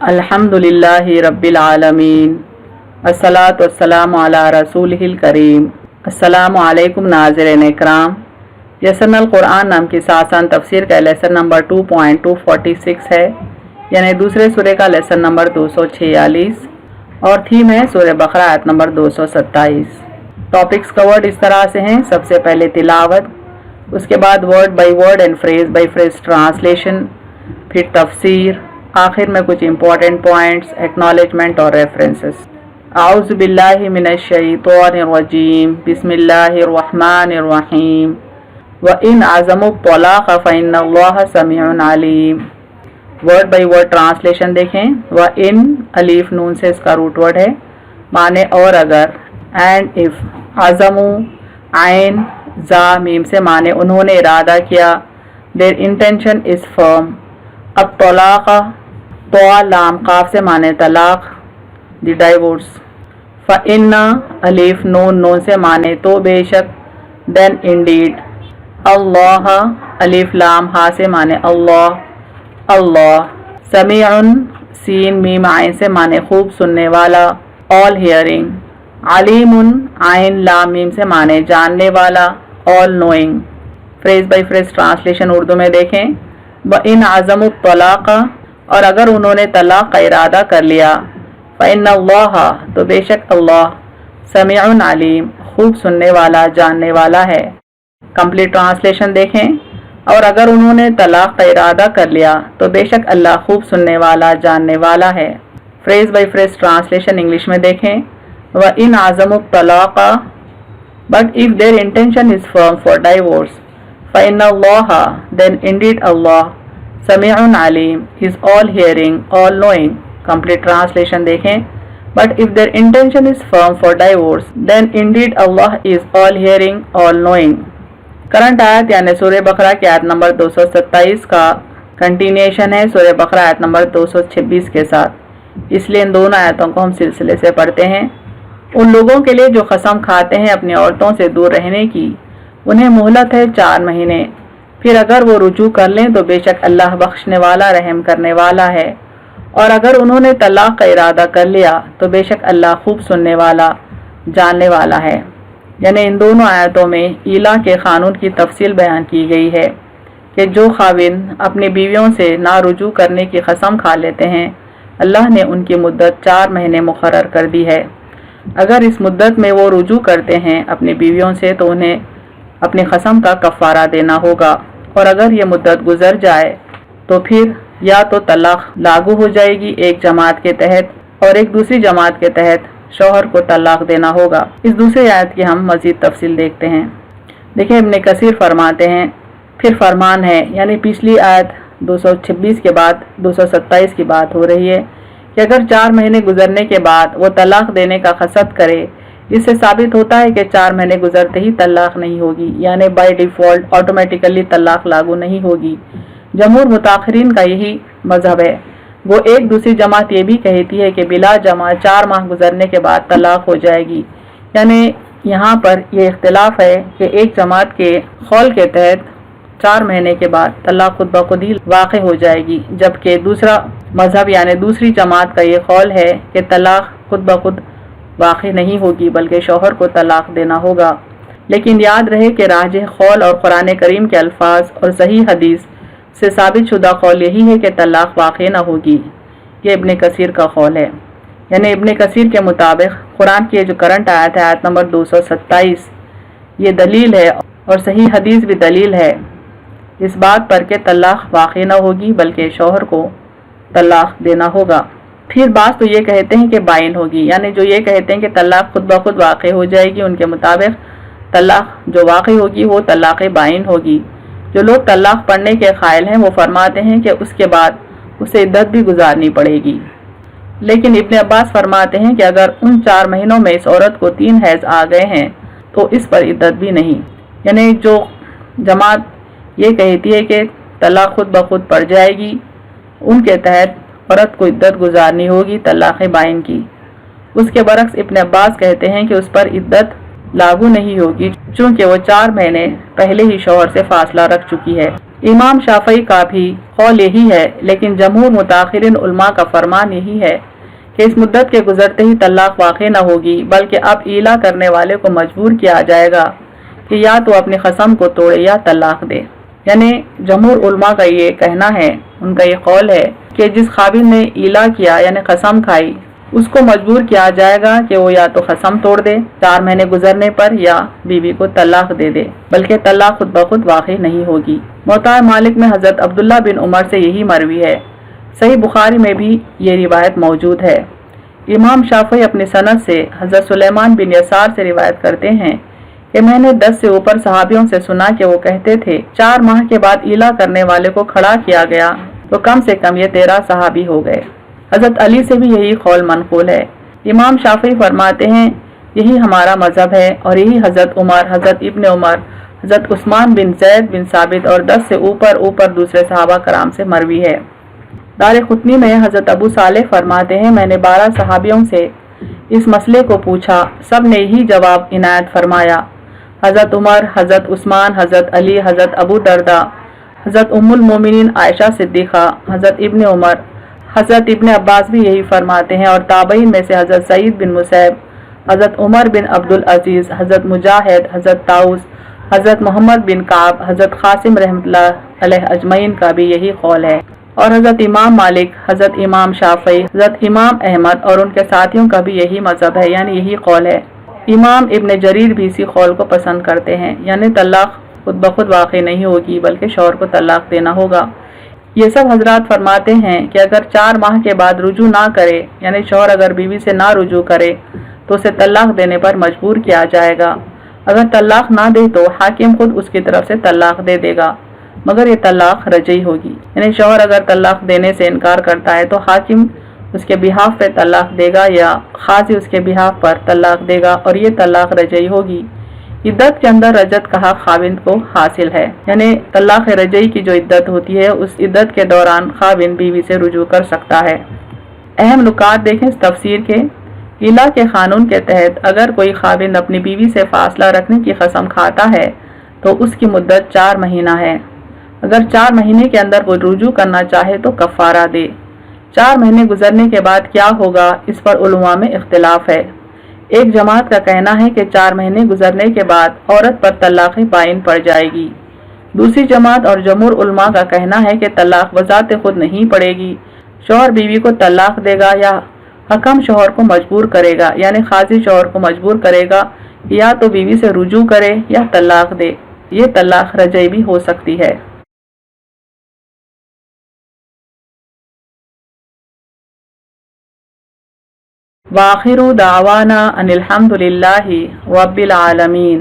अल्हम्दुलिल्लाहि रब्बिल आलमीन अस्सलातु वस्सलामु अला रसूलिहिल करीम। अस्सलामु अलैकुम नाज़रीन इकराम। यसरनल कुरान नाम की आसान तफसीर का लेसन नंबर 2.246 है, यानी दूसरे सूरे का लेसन नंबर 246 और थीम है सूरह बकरा आयत नंबर 227। टॉपिक्स कवर्ड इस तरह से हैं। सबसे पहले तिलावत, उसके बाद word by word and phrase by phrase translation, फिर तफसीर, आखिर में कुछ इंपॉर्टेंट पॉइंट्स, एक्नॉलेजमेंट और रेफरेंसेस। आउज़ु बिल्लाहि मिनश शैतानिर रजीम, बिस्मिल्लाहिर रहमानिर रहीम। व इन आज़मुत तलाक़ फ़इन्नल्लाह समीउन अलीम। वर्ड बाय वर्ड ट्रांसलेशन देखें। व इन अलीफ नून से इसका रूट वर्ड है, माने और अगर। एंड इफ, आज़मू आइन जा मीम से माने उन्होंने इरादा किया। There intention is firm. अब तलाक़ तो लाम काफ से माने तलाक, द डाइवोर्स। फ़इन्ना अलीफ नून नून से माने तो बेशक, देन इंडीड। अल्लाह अलीफ लाम हा से माने अल्लाह अल्लाह। समीउन सीन मीम आइन से माने खूब सुनने वाला, ऑल हियरिंग। अलीमुन आइन लाम मीम से माने जानने वाला, all knowing. Phrase by phrase translation Urdu में देखें। व इन आज़मुत तलाक़, और अगर उन्होंने तलाक का इरादा कर लिया। फ़इन्नल्लाह, तो बेशक अल्लाह, समीउन अलीम, खूब सुनने वाला जानने वाला है। कंप्लीट ट्रांसलेशन देखें। और अगर उन्होंने तलाक का इरादा कर लिया तो बेशक अल्लाह खूब सुनने वाला जानने वाला है। Phrase by phrase translation English में देखें। व इन आज़मुत तलाक़, but if their intention is firm for divorce. फ़इन्नल्लाह, देन इंडीड अल्लाह, समीउन अलीम, is all hearing, all knowing. Complete translation देखें। But if their intention is firm for divorce, then indeed Allah is all hearing, all knowing. Current आयत यानी सूरह बकरा की आयत नंबर 227 का कंटिन्यूएशन है सूरह बकरा आयत नंबर 226 के साथ, इसलिए इन दोनों आयतों को हम सिलसिले से पढ़ते हैं। उन लोगों के लिए जो कसम खाते हैं अपनी औरतों से दूर रहने की, उन्हें मोहलत है 4 महीने, फिर अगर वो रुजू कर लें तो बेशक अल्लाह बख्शने वाला रहम करने वाला है। और अगर उन्होंने तलाक का इरादा कर लिया तो बेशक अल्लाह खूब सुनने वाला जानने वाला है। यानी इन दोनों आयतों में ईला के क़ानून की तफसील बयान की गई है कि जो खाविन अपनी बीवियों से ना रुजू करने की कसम खा लेते हैं, अल्लाह ने उनकी मुद्दत 4 महीने मुकर्रर कर दी है। अगर इस मुद्दत में वो रुजू करते हैं अपनी बीवियों से तो उन्हें अपनी कसम का कफ़ारा देना होगा। और अगर ये मुद्दत गुजर जाए तो फिर या तो तलाक लागू हो जाएगी एक जमात के तहत, और एक दूसरी जमात के तहत शौहर को तलाक देना होगा। इस दूसरी आयत की हम मज़ीद तफसील देखते हैं। देखिए, इब्न कसीर फरमाते हैं, फिर फरमान है, यानी पिछली आयत 226 के बाद 227 की बात हो रही है कि अगर 4 महीने गुजरने के बाद वो तलाक देने का कसद करे, इससे साबित होता है कि 4 महीने गुजरते ही तलाक नहीं होगी, यानी बाय डिफ़ॉल्ट ऑटोमेटिकली तलाक लागू नहीं होगी। जमहूर मुताखरीन का यही मजहब है। वो एक दूसरी जमात ये भी कहती है कि बिला जमा 4 माह गुजरने के बाद तलाक हो जाएगी। यानी यहाँ पर ये इख्तिलाफ है कि एक जमात के कौल के तहत 4 महीने के बाद तलाक खुद ब खुद ही वाक़ हो जाएगी, जबकि दूसरा मजहब यानी दूसरी जमात का ये कौल है कि तलाक खुद ब खुद वाक़ नहीं होगी, बल्कि शौहर को तलाक देना होगा। लेकिन याद रहे कि राजिह कौल और कुरान करीम के अल्फाज और सही हदीस से साबित शुदा कौल यही है कि तलाक वाक़ न होगी। ये इब्न कसीर का कौल है। यानी इब्न कसीर के मुताबिक कुरान की जो करंट आयत है आयत नंबर 227, ये दलील है और सही हदीस भी दलील है इस बात पर कि तलाक वाक़ न होगी, बल्कि शौहर को तलाक देना होगा। फिर बात तो ये कहते हैं कि बाइन होगी, यानी जो ये कहते हैं कि तलाक खुद ब खुद वाक़ हो जाएगी, उनके मुताबिक तलाक जो वाक़ होगी वो तलाक बाइन होगी। जो लोग तलाक पढ़ने के क़ाइल हैं वो फरमाते हैं कि उसके बाद उसे इद्दत भी गुजारनी पड़ेगी। लेकिन इब्न अब्बास फरमाते हैं कि अगर उन 4 महीनों में इस औरत को 3 हैज़ आ गए हैं तो इस पर इद्दत भी नहीं। यानी जो जमात ये कहती है कि तलाक खुद ब खुद पड़ जाएगी, उनके तहत औरत को इद्दत गुजारनी होगी तलाक बाइन की। उसके बरक्स इब्न अब्बास कहते हैं कि उस पर इद्दत लागू नहीं होगी, चूँकि वो 4 महीने पहले ही शौहर से फासला रख चुकी है। इमाम शाफई का भी कौल यही है, लेकिन जमहूर मुताखिरीन उलमा का फरमान यही है कि इस मुद्दत के गुजरते ही तलाक वाक़ई न होगी, बल्कि अब ईला करने वाले को मजबूर किया जाएगा कि या तो अपनी कसम को तोड़े या तलाक दे। यानी जमहूर उलमा का ये कहना है, उनका ये कौल है कि जिस खाविन ने ईला किया यानी कसम खाई, उसको मजबूर किया जाएगा कि वो या तो कसम तोड़ दे 4 महीने गुजरने पर, या बीवी को तलाक दे दे, बल्कि तलाक खुद ब खुद वाक़ई नहीं होगी। मुअत्ता मालिक में हज़रत अब्दुल्ला बिन उमर से यही मरवी है। सही बुखारी में भी ये रिवायत मौजूद है। इमाम शाफी अपनी सनद से हज़रत सुलेमान बिन यसार से रिवायत करते हैं कि मैंने 10 से ऊपर सहाबियों से सुना कि वो कहते थे 4 माह के बाद ईला करने वाले को खड़ा किया गया तो कम से कम ये 13 सहाबी हो गए। हज़रत अली से भी यही कौल मनक़ूल है। इमाम शाफी फरमाते हैं यही हमारा मज़हब है, और यही हज़रत उमर, हज़रत इब्न उमर, हज़रत उस्मान बिन ज़ैद बिन साबित और 10 से ऊपर दूसरे सहाबा कराम से मरवी है। दार-ए-क़ुतनी में हज़रत अबू सालेह फरमाते हैं मैंने 12 सहाबियों से इस मसले को पूछा, सब ने यही जवाब इनायत फरमाया। हज़रत उमर, हज़रत उस्मान, हज़रत अली, हज़रत अबू दरदा, हज़रत उम्मुल मोमिनीन आयशा सिद्दीक़ा, हज़रत इब्न उमर, हज़रत इब्न अब्बास भी यही फरमाते हैं, और ताबईन में से हज़रत सईद बिन मुसैब, हज़रत उमर बिन अब्दुल अजीज़, हज़रत मुजाहिद, हज़रत ताऊस, हज़रत मोहम्मद बिन काब, हज़रत क़ासिम रहमतुल्लाह अलैह अजमईन का भी यही कौल है, और हज़रत इमाम मालिक, हज़रत इमाम शाफी, हज़रत इमाम अहमद और उनके साथियों का भी यही मज़हब है, यानी यही कौल है। इमाम इब्न जरीर भी इसी कौल को पसंद करते हैं, यानी तलाक खुद ब खुद वाक़ई नहीं होगी, बल्कि शौहर को तलाक देना होगा। ये सब हजरात फरमाते हैं कि अगर 4 माह के बाद रुजू ना करे, यानी शौहर अगर बीवी से ना रुजू करे तो उसे तलाक देने पर मजबूर किया जाएगा। अगर तलाक ना दे तो हाकिम खुद उसकी तरफ से तलाक दे देगा, मगर ये तलाक रजई होगी। यानी शौहर अगर तलाक देने से इनकार करता है तो हाकिम उसके बिहाफ पे तलाक देगा या खाजी उसके बिहाफ पर तलाक देगा, और ये तलाक रजई होगी। इद्दत के अंदर रजत का हक खाविंद को हासिल है, यानी तलाक रजई की जो इद्दत होती है उस इद्दत के दौरान खाविंद बीवी से रुजू कर सकता है। अहम नुकात देखें इस तफसीर के। इला के कानून के तहत अगर कोई खाविंद अपनी बीवी से फासला रखने की कसम खाता है तो उसकी मुद्दत 4 महीना है। अगर 4 महीने के अंदर वो रुजू करना चाहे तो कफ़ारा दे। 4 महीने गुजरने के बाद क्या होगा, इस पर उलमा में इख्तिलाफ है। एक जमात का कहना है कि 4 महीने गुजरने के बाद औरत पर तलाक़ बाइन पड़ जाएगी। दूसरी जमात और जमहूर उलमा का कहना है कि तलाक़ बज़ाते खुद नहीं पड़ेगी, शौहर बीवी को तलाक़ देगा या हकम शौहर को मजबूर करेगा, यानी खाजी शौहर को मजबूर करेगा या तो बीवी से रुजू करे या तलाक़ दे। ये तलाक़ रजई भी हो सकती है। वाखिरु दावाना अनिल हम्दुलिल्लाहि रब्बिल आलमीन।